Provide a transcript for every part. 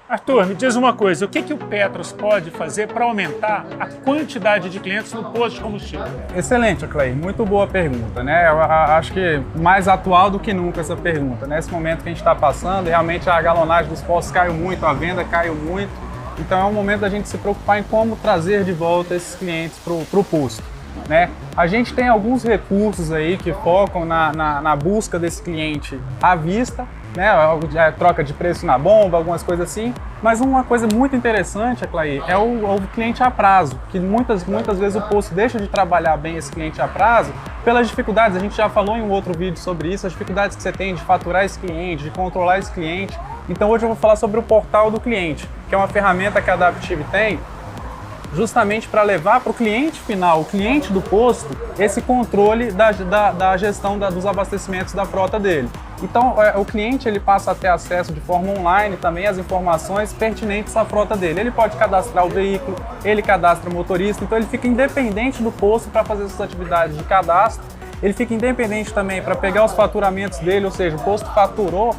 Arthur, me diz uma coisa, o que o Petros pode fazer para aumentar a quantidade de clientes no posto de combustível? Excelente, Clay. Muito boa pergunta, né? Eu acho que mais atual do que nunca essa pergunta. Nesse momento que a gente está passando, realmente a galonagem dos postos caiu muito, a venda caiu muito. Então é um momento da gente se preocupar em como trazer de volta esses clientes para o posto, né? A gente tem alguns recursos aí que focam na busca desse cliente à vista, né? Troca de preço na bomba, algumas coisas assim. Mas uma coisa muito interessante, Clay, é o cliente a prazo, que muitas vezes o posto deixa de trabalhar bem esse cliente a prazo pelas dificuldades. A gente já falou em um outro vídeo sobre isso, as dificuldades que você tem de faturar esse cliente, de controlar esse cliente. Então hoje eu vou falar sobre o portal do cliente, que é uma ferramenta que a Adaptive tem justamente para levar para o cliente final, o cliente do posto, esse controle da gestão dos abastecimentos da frota dele. Então, o cliente ele passa a ter acesso de forma online também às informações pertinentes à frota dele. Ele pode cadastrar o veículo, ele cadastra o motorista, então ele fica independente do posto para fazer essas atividades de cadastro. Ele fica independente também para pegar os faturamentos dele, ou seja, o posto faturou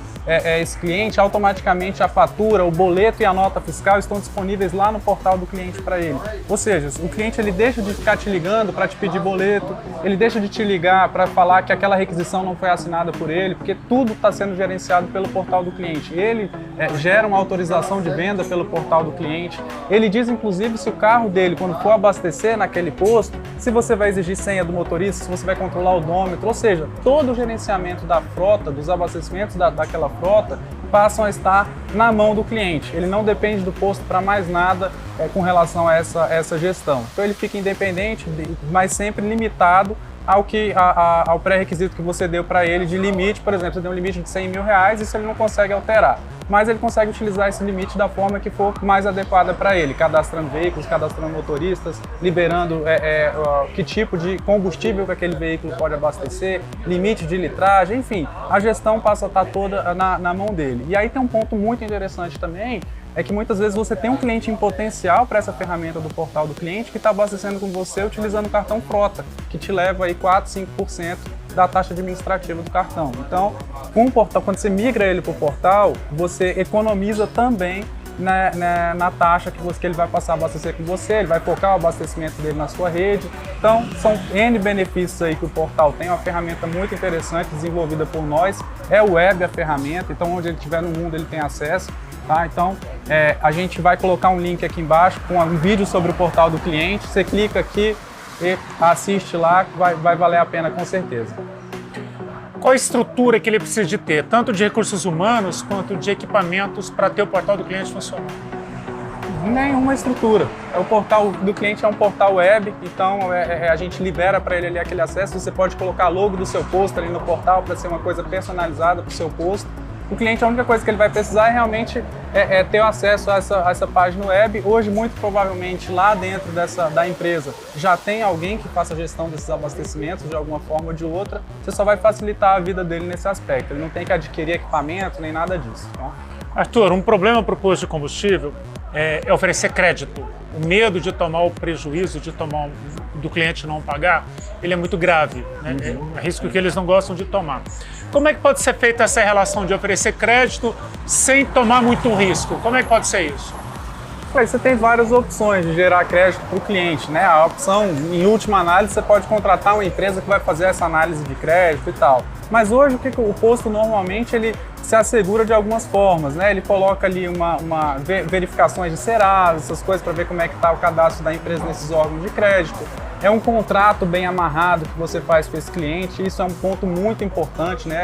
esse cliente, automaticamente a fatura, o boleto e a nota fiscal estão disponíveis lá no portal do cliente para ele. Ou seja, o cliente ele deixa de ficar te ligando para te pedir boleto, ele deixa de te ligar para falar que aquela requisição não foi assinada por ele, porque tudo está sendo gerenciado pelo portal do cliente. Ele gera uma autorização de venda pelo portal do cliente. Ele diz, inclusive, se o carro dele, quando for abastecer naquele posto, se você vai exigir senha do motorista, se você vai controlar o odômetro, ou seja, todo o gerenciamento da frota, dos abastecimentos daquela frota, passam a estar na mão do cliente. Ele não depende do posto para mais nada com relação a essa gestão. Então ele fica independente, mas sempre limitado ao pré-requisito que você deu para ele de limite. Por exemplo, você deu um limite de R$100 mil, isso ele não consegue alterar. Mas ele consegue utilizar esse limite da forma que for mais adequada para ele, cadastrando veículos, cadastrando motoristas, liberando que tipo de combustível que aquele veículo pode abastecer, limite de litragem, enfim, a gestão passa a estar toda na mão dele. E aí tem um ponto muito interessante também, é que muitas vezes você tem um cliente em potencial para essa ferramenta do portal do cliente que está abastecendo com você utilizando o cartão frota, que te leva aí 4, 5% da taxa administrativa do cartão. Então, com o portal, quando você migra ele para o portal, você economiza também na taxa que ele vai passar a abastecer com você, ele vai focar o abastecimento dele na sua rede. Então, são N benefícios aí que o portal tem, uma ferramenta muito interessante, desenvolvida por nós, é web a ferramenta, então onde ele estiver no mundo ele tem acesso. Tá? Então, a gente vai colocar um link aqui embaixo com um vídeo sobre o portal do cliente, você clica aqui e assiste lá, que vai valer a pena com certeza. Qual a estrutura que ele precisa de ter, tanto de recursos humanos quanto de equipamentos para ter o portal do cliente funcionar? Nenhuma estrutura. O portal do cliente é um portal web, então a gente libera para ele ali aquele acesso, você pode colocar logo do seu posto ali no portal para ser uma coisa personalizada para o seu posto. O cliente, a única coisa que ele vai precisar é realmente ter acesso a essa página web. Hoje, muito provavelmente, lá dentro da empresa, já tem alguém que faça a gestão desses abastecimentos de alguma forma ou de outra. Você só vai facilitar a vida dele nesse aspecto. Ele não tem que adquirir equipamento nem nada disso. Tá? Arthur, um problema para o posto de combustível é oferecer crédito. O medo de tomar o prejuízo, do cliente não pagar, ele é muito grave, né? É um risco que eles não gostam de tomar. Como é que pode ser feita essa relação de oferecer crédito sem tomar muito risco? Como é que pode ser isso? Você tem várias opções de gerar crédito para o cliente, né? A opção, em última análise, você pode contratar uma empresa que vai fazer essa análise de crédito e tal. Mas hoje, o posto normalmente ele se assegura de algumas formas, né? Ele coloca ali verificações de Serasa, essas coisas para ver como é que está o cadastro da empresa nesses órgãos de crédito. É um contrato bem amarrado que você faz com esse cliente, isso é um ponto muito importante, né?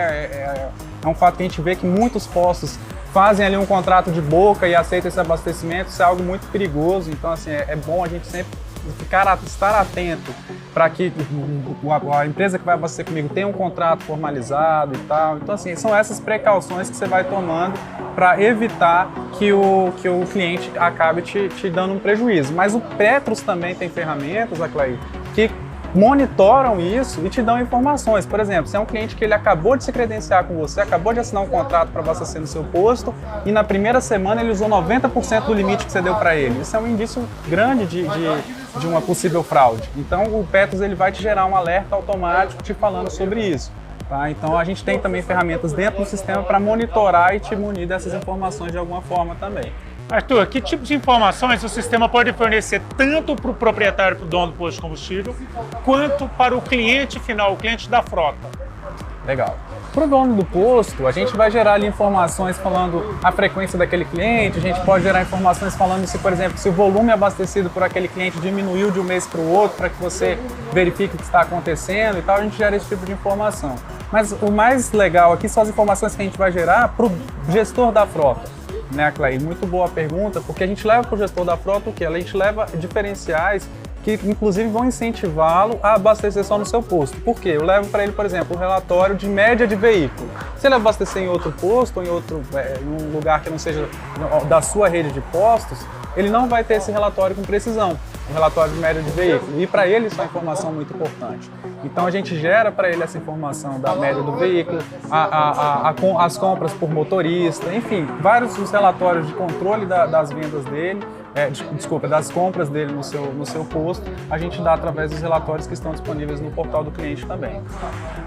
É um fato que a gente vê que muitos postos fazem ali um contrato de boca e aceitam esse abastecimento, isso é algo muito perigoso, então assim, é bom a gente sempre estar atento para que a empresa que vai abastecer comigo tenha um contrato formalizado e tal. Então assim, são essas precauções que você vai tomando para evitar que o cliente acabe te dando um prejuízo. Mas o Petros também tem ferramentas, Clay, que monitoram isso e te dão informações. Por exemplo, se é um cliente que ele acabou de se credenciar com você, acabou de assinar um contrato para abastecer no seu posto e na primeira semana ele usou 90% do limite que você deu para ele. Isso é um indício grande de uma possível fraude. Então o Petros ele vai te gerar um alerta automático te falando sobre isso. Tá? Então a gente tem também ferramentas dentro do sistema para monitorar e te munir dessas informações de alguma forma também. Arthur, que tipo de informações o sistema pode fornecer tanto para o proprietário, para o dono do posto de combustível, quanto para o cliente final, o cliente da frota? Legal. Para o dono do posto, a gente vai gerar ali informações falando a frequência daquele cliente, a gente pode gerar informações falando se, por exemplo, se o volume abastecido por aquele cliente diminuiu de um mês para o outro, para que você verifique o que está acontecendo e tal, a gente gera esse tipo de informação. Mas o mais legal aqui são as informações que a gente vai gerar para o gestor da frota. Né, Clay? Muito boa pergunta, porque a gente leva para o gestor da frota o quê? A gente leva diferenciais que, inclusive, vão incentivá-lo a abastecer só no seu posto. Por quê? Eu levo para ele, por exemplo, um relatório de média de veículo. Se ele abastecer em outro posto ou em um lugar que não seja da sua rede de postos, ele não vai ter esse relatório com precisão, um relatório de média de veículo. E para ele isso é uma informação muito importante. Então a gente gera para ele essa informação da média do veículo, as compras por motorista, enfim, vários os relatórios de controle das vendas dele, das compras dele no seu posto, a gente dá através dos relatórios que estão disponíveis no portal do cliente também.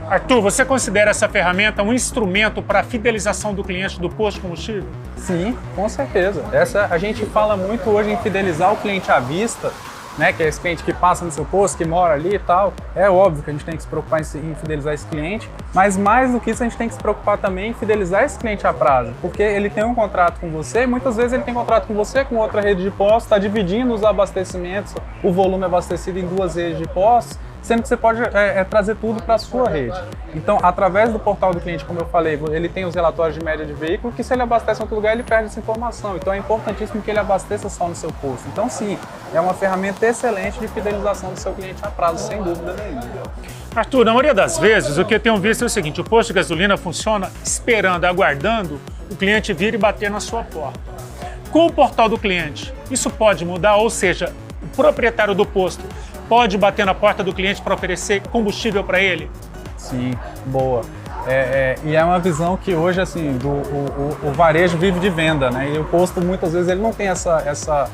Arthur, você considera essa ferramenta um instrumento para a fidelização do cliente do posto de combustível? Sim, com certeza. A gente fala muito hoje em fidelizar o cliente à vista, né, que é esse cliente que passa no seu posto, que mora ali e tal. É óbvio que a gente tem que se preocupar em fidelizar esse cliente, mas mais do que isso a gente tem que se preocupar também em fidelizar esse cliente a prazo, porque ele tem um contrato com você, muitas vezes ele tem contrato com você, com outra rede de postos, está dividindo os abastecimentos, o volume abastecido em duas redes de postos, sendo que você pode trazer tudo para a sua rede. Então, através do portal do cliente, como eu falei, ele tem os relatórios de média de veículo, que se ele abastece em outro lugar, ele perde essa informação. Então, é importantíssimo que ele abasteça só no seu posto. Então, sim, é uma ferramenta excelente de fidelização do seu cliente a prazo, sem dúvida nenhuma. Arthur, na maioria das vezes, o que eu tenho visto é o seguinte: o posto de gasolina funciona esperando, aguardando o cliente vir e bater na sua porta. Com o portal do cliente, isso pode mudar, ou seja, o proprietário do posto pode bater na porta do cliente para oferecer combustível para ele? Sim, boa. E é uma visão que hoje, assim, o varejo vive de venda, né? E o posto, muitas vezes, ele não tem essa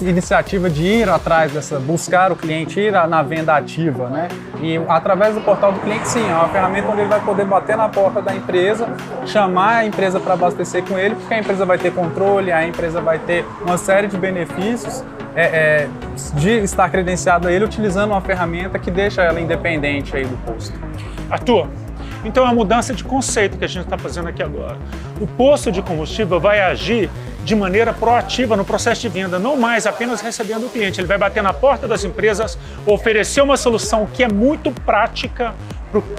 iniciativa de ir atrás buscar o cliente, ir na venda ativa, né? E através do portal do cliente, sim, é uma ferramenta onde ele vai poder bater na porta da empresa, chamar a empresa para abastecer com ele, porque a empresa vai ter controle, a empresa vai ter uma série de benefícios de estar credenciado a ele utilizando uma ferramenta que deixa ela independente aí do posto. Arthur, então é uma mudança de conceito que a gente está fazendo aqui agora. O posto de combustível vai agir de maneira proativa no processo de venda, não mais apenas recebendo o cliente. Ele vai bater na porta das empresas, oferecer uma solução que é muito prática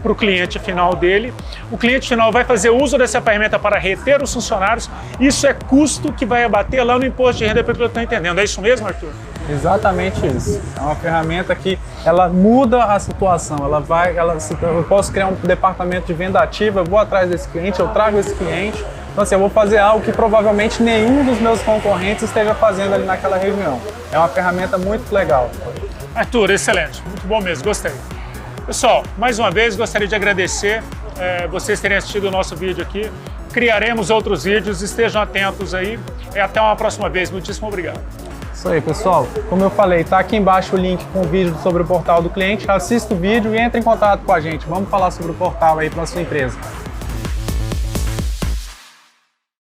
para o cliente final dele. O cliente final vai fazer uso dessa ferramenta para reter os funcionários. Isso é custo que vai abater lá no imposto de renda, pelo que eu estou entendendo. É isso mesmo, Arthur? Exatamente isso. É uma ferramenta que ela muda a situação. Eu posso criar um departamento de venda ativa, eu vou atrás desse cliente, eu trago esse cliente. Então, assim, eu vou fazer algo que provavelmente nenhum dos meus concorrentes esteja fazendo ali naquela região. É uma ferramenta muito legal. Arthur, excelente. Muito bom mesmo, gostei. Pessoal, mais uma vez gostaria de agradecer vocês terem assistido o nosso vídeo aqui. Criaremos outros vídeos, estejam atentos aí. E até uma próxima vez. Muitíssimo obrigado. Isso aí, pessoal. Como eu falei, está aqui embaixo o link com o vídeo sobre o portal do cliente. Assista o vídeo e entre em contato com a gente. Vamos falar sobre o portal aí para a sua empresa.